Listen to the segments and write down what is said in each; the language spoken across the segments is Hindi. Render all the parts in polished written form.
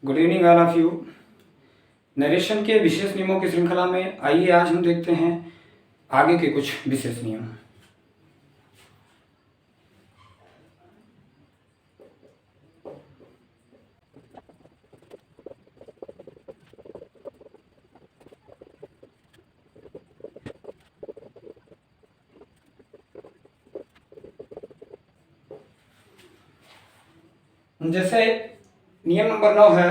Good evening all of you. Narration के विशेष नियमों की श्रृंखला में आइए आज हम देखते हैं आगे के कुछ विशेष नियम। जैसे नियम नंबर 9 है,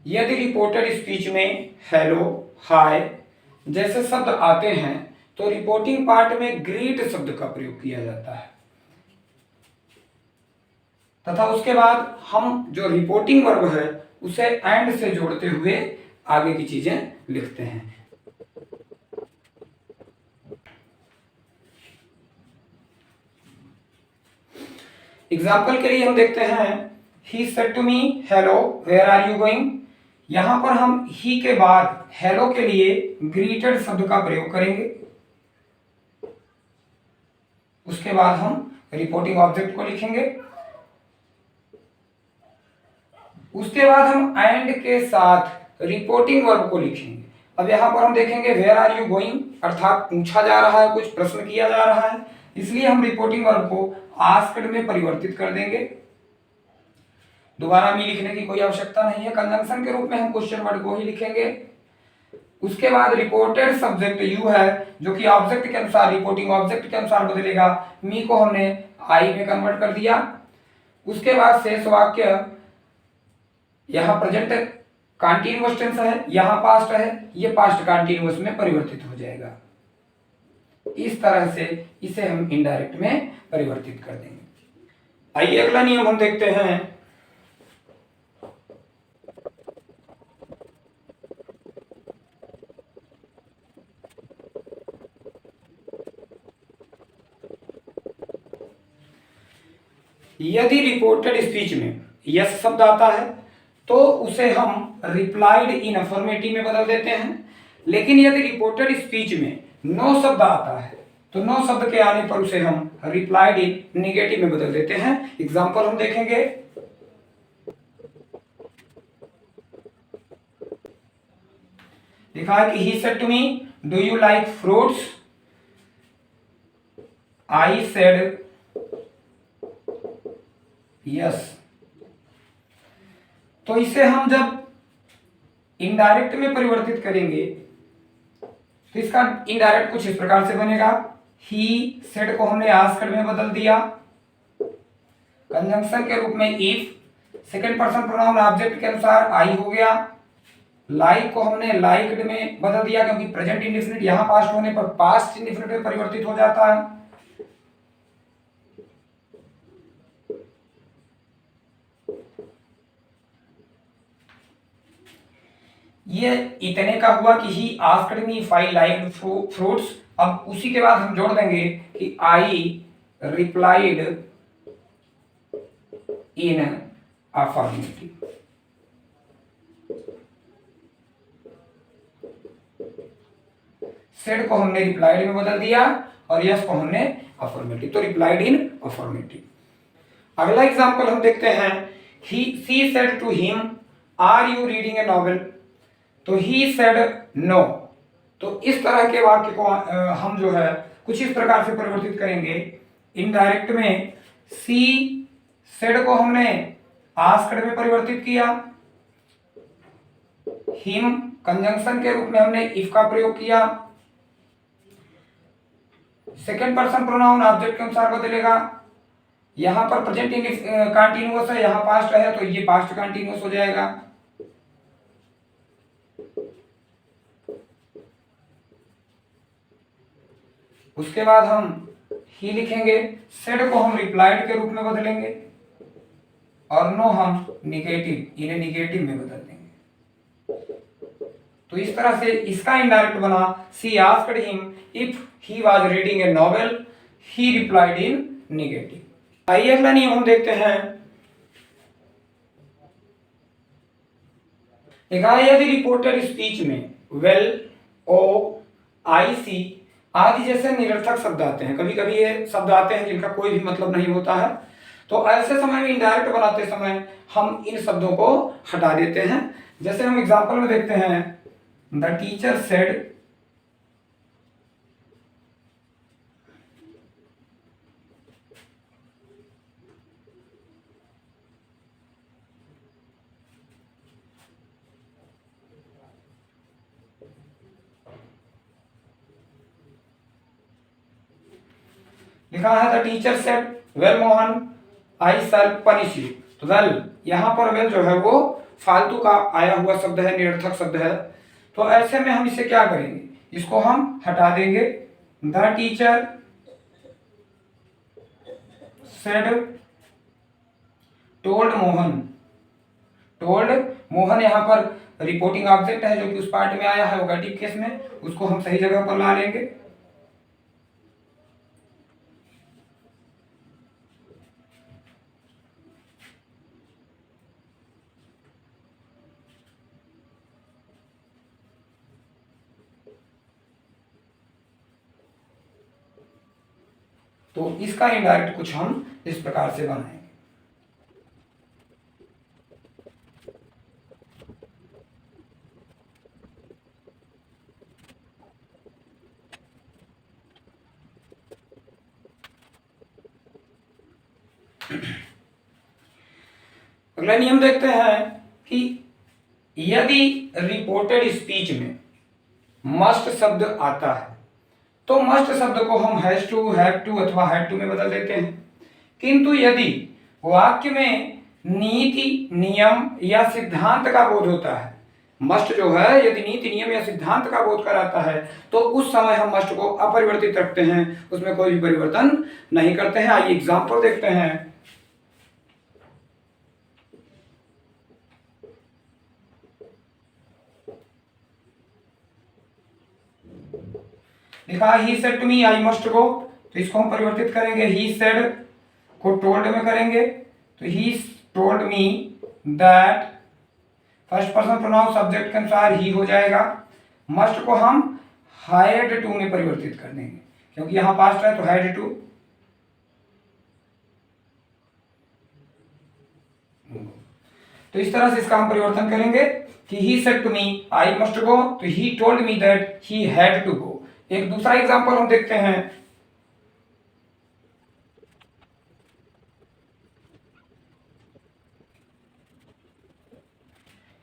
यदि रिपोर्टेड स्पीच में हेलो, हाय जैसे शब्द आते हैं तो रिपोर्टिंग पार्ट में ग्रीट शब्द का प्रयोग किया जाता है तथा उसके बाद हम जो रिपोर्टिंग वर्ब है उसे एंड से जोड़ते हुए आगे की चीजें लिखते हैं। एग्जाम्पल के लिए हम देखते हैं, he said to me hello where are you going. यहां पर हम ही के बाद हेलो के लिए ग्रीटेड शब्द का प्रयोग करेंगे। उसके बाद हम रिपोर्टिंग ऑब्जेक्ट को लिखेंगे। उसके बाद हम एंड के साथ रिपोर्टिंग वर्ब को लिखेंगे। अब यहां पर हम देखेंगे वेयर आर यू गोइंग अर्थात पूछा जा रहा है, कुछ प्रश्न किया जा रहा है, इसलिए हम रिपोर्टिंग वर्ब को आस्क्ड में परिवर्तित कर देंगे। दोबारा मी लिखने की कोई आवश्यकता नहीं है, कंजंक्शन के रूप में हम क्वेश्चन वर्ड को ही लिखेंगे। उसके बाद रिपोर्टेड सब्जेक्ट यू है जो कि ऑब्जेक्ट के अनुसार रिपोर्टिंग ऑब्जेक्ट के अनुसार बदलेगा। मी को हमने आई में कन्वर्ट कर दिया। उसके बाद शेष वाक्य यहां प्रेजेंट कंटीन्यूअस टेंस है, यहां पास्ट है, ये पास्ट कंटीन्यूअस में परिवर्तित हो जाएगा। इस तरह से इसे हम इनडायरेक्ट में परिवर्तित कर देंगे। आइए अगला नियम हम देखते हैं। यदि रिपोर्टेड स्पीच में यस शब्द आता है तो उसे हम रिप्लाइड इन अफर्मेटिव में बदल देते हैं। लेकिन यदि रिपोर्टेड स्पीच में नो शब्द आता है तो नो शब्द के आने पर उसे हम रिप्लाइड इन निगेटिव में बदल देते हैं। एग्जाम्पल हम देखेंगे, लिखा है कि he said to me do you like fruits. I said yes. तो इसे हम जब इनडायरेक्ट में परिवर्तित करेंगे तो इसका इनडायरेक्ट कुछ इस प्रकार से बनेगा, ही सेड को हमने आस्क्ड में बदल दिया। कंजंक्शन के रूप में if, second person pronoun object के अनुसार आई हो गया। लाइक को हमने लाइक्ड में बदल दिया क्योंकि प्रेजेंट इंडेफिनिट यहां पास्ट होने पर पास्ट इंडेफिनिट में परिवर्तित हो जाता है। ये इतने का हुआ कि he asked me if I liked fruits. अब उसी के बाद हम जोड़ देंगे कि I replied in affirmative. Said को हमने रिप्लाइड में बदल दिया और यस को हमने अफर्मेटिव, तो रिप्लाइड इन अफर्मेटिव। अगला एग्जांपल हम देखते हैं, she said to him are you reading a novel. तो ही सेड नो। तो इस तरह के वाक्य को हम जो है कुछ इस प्रकार से परिवर्तित करेंगे। इनडायरेक्ट में सी सेड को हमने आस्क्ड में परिवर्तित किया। हिम कंजंक्शन के रूप में हमने इफ का प्रयोग किया। सेकंड पर्सन प्रोनाउन ऑब्जेक्ट के अनुसार बदलेगा। यहां पर प्रेजेंट कंटीन्यूअस है, यहां पास्ट है, तो ये पास्ट कंटीन्यूअस हो जाएगा। उसके बाद हम ही लिखेंगे। सेड को हम रिप्लाइड के रूप में बदलेंगे और नो हम निगेटिव, इन्हें निगेटिव में बदल देंगे। तो इस तरह से इसका इनडायरेक्ट बना, she asked him if he was reading a novel, he replied in negative. आइए अगला नियम हम देखते हैं। यदि रिपोर्टेड स्पीच में वेल, ओ, आई सी आदि जैसे निरर्थक शब्द आते हैं, कभी कभी ये शब्द आते हैं जिनका कोई भी मतलब नहीं होता है, तो ऐसे समय में इनडायरेक्ट बनाते समय हम इन शब्दों को हटा देते हैं। जैसे हम एग्जांपल में देखते हैं, द टीचर सेड, लिखा है the teacher said well Mohan I shall punish you. तो वेल, यहां पर वेल जो है वो फालतू का आया हुआ शब्द है, निरर्थक शब्द है। तो ऐसे में हम इसे क्या करेंगे, इसको हम हटा देंगे। The teacher said told Mohan, told Mohan यहाँ पर रिपोर्टिंग ऑब्जेक्ट है जो कि उस पार्ट में आया है वोगेटिव केस में, उसको हम सही जगह पर ला लेंगे। तो इसका इनडायरेक्ट कुछ हम इस प्रकार से बनाएंगे। अगला नियम देखते हैं कि यदि रिपोर्टेड स्पीच में मस्ट शब्द आता है तो मस्ट शब्द को हम हैज टू, हैव टू अथवा हैड टू में बदल देते हैं। किंतु यदि वाक्य में नीति, नियम या सिद्धांत का बोध होता है, मस्ट जो है यदि नीति, नियम या सिद्धांत का बोध कराता है तो उस समय हम मस्ट को अपरिवर्तित रखते हैं, उसमें कोई भी परिवर्तन नहीं करते हैं। आइए एग्जाम्पल देखते हैं। लिखा he said to me I must go, तो इसको हम परिवर्तित करेंगे, ही सेड को टोल्ड में करेंगे तो he told me that, first person pronoun subject के अनुसार ही हो जाएगा। मस्ट को हम हैड टू में परिवर्तित कर देंगे क्योंकि यहां पास्ट है तो हैड टू। तो इस तरह से इसका हम परिवर्तन करेंगे कि he said to me I must go, तो he told me that he had to go. एक दूसरा एग्जांपल हम देखते हैं।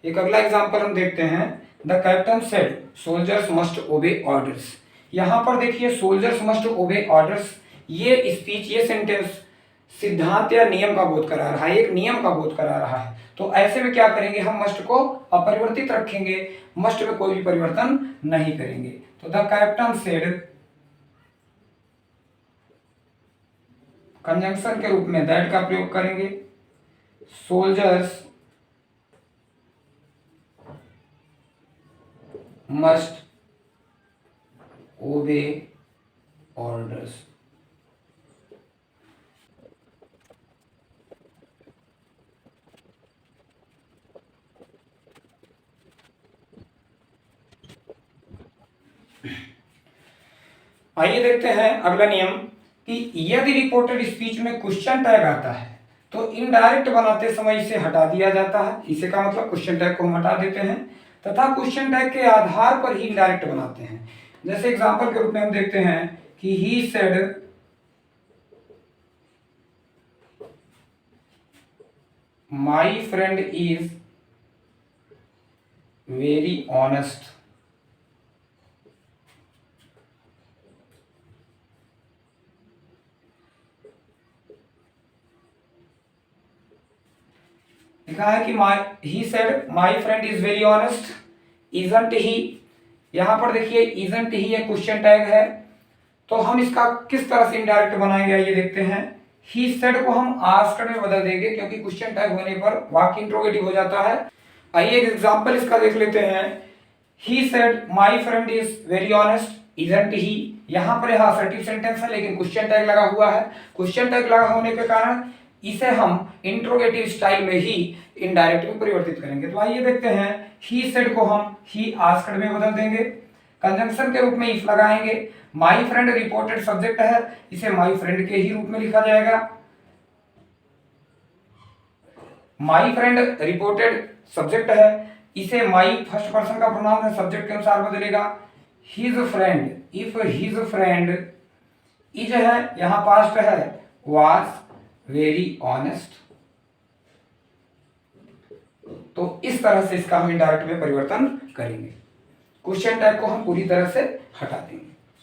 एक अगला एग्जांपल हम देखते हैं, the captain said soldiers must ओबे ऑर्डर्स। यहां पर देखिए सोल्जर्स मस्ट ओबे ऑर्डर्स, ये स्पीच, ये सेंटेंस सिद्धांत या नियम का बोध करा रहा है, एक नियम का बोध करा रहा है। तो ऐसे में क्या करेंगे, हम मस्ट को अपरिवर्तित रखेंगे, मस्ट में कोई भी परिवर्तन नहीं करेंगे। तो द कैप्टन सेड, कंजंक्शन के रूप में दैट का प्रयोग करेंगे, सोल्जर्स मस्ट ओबे ऑर्डर्स। आइए देखते हैं अगला नियम कि यदि रिपोर्टेड स्पीच में क्वेश्चन टैग आता है तो इनडायरेक्ट बनाते समय इसे हटा दिया जाता है। इसे का मतलब क्वेश्चन टैग को हम हटा देते हैं तथा क्वेश्चन टैग के आधार पर ही इनडायरेक्ट बनाते हैं। जैसे एग्जांपल के रूप में हम देखते हैं कि he said my friend is very honest. लिखा है कि he said my friend is very honest, isn't he, यहां पर देखिए इजंट ही एक क्वेश्चन टैग है, तो हम इसका किस तरह से इनडायरेक्ट बनाएंगे आइए देखते हैं। ही सेड को हम आस्क्ड में बदल देंगे क्योंकि क्वेश्चन टैग होने पर वाक्य इंट्रोगेटिव हो जाता है। आइए एक एग्जांपल इसका देख लेते हैं। He said my friend is very honest, isn't he, यहां पर यह असर्टिव सेंटेंस है लेकिन क्वेश्चन टैग लगा हुआ है। क्वेश्चन टैग लगा होने के कारण इसे हम इंट्रोगेटिव स्टाइल में ही इनडायरेक्ट में परिवर्तित करेंगे। तो आइए देखते हैं, ही सेड को हम ही आस्क्ड में बदल देंगे, कंजंक्शन के रूप में इफ लगाएंगे। माई फ्रेंड रिपोर्टेड सब्जेक्ट है, इसे माई फ्रेंड के ही रूप में लिखा जाएगा। माई फ्रेंड रिपोर्टेड सब्जेक्ट है, इसे माई फर्स्ट पर्सन का प्रोनाउन है, सब्जेक्ट के अनुसार बदलेगा। His friend, if his friend, is है यहां पास्ट है, वाज वेरी ऑनेस्ट। तो इस तरह से इसका हम इनडायरेक्ट में परिवर्तन करेंगे। क्वेश्चन टैग को हम पूरी तरह से हटा देंगे।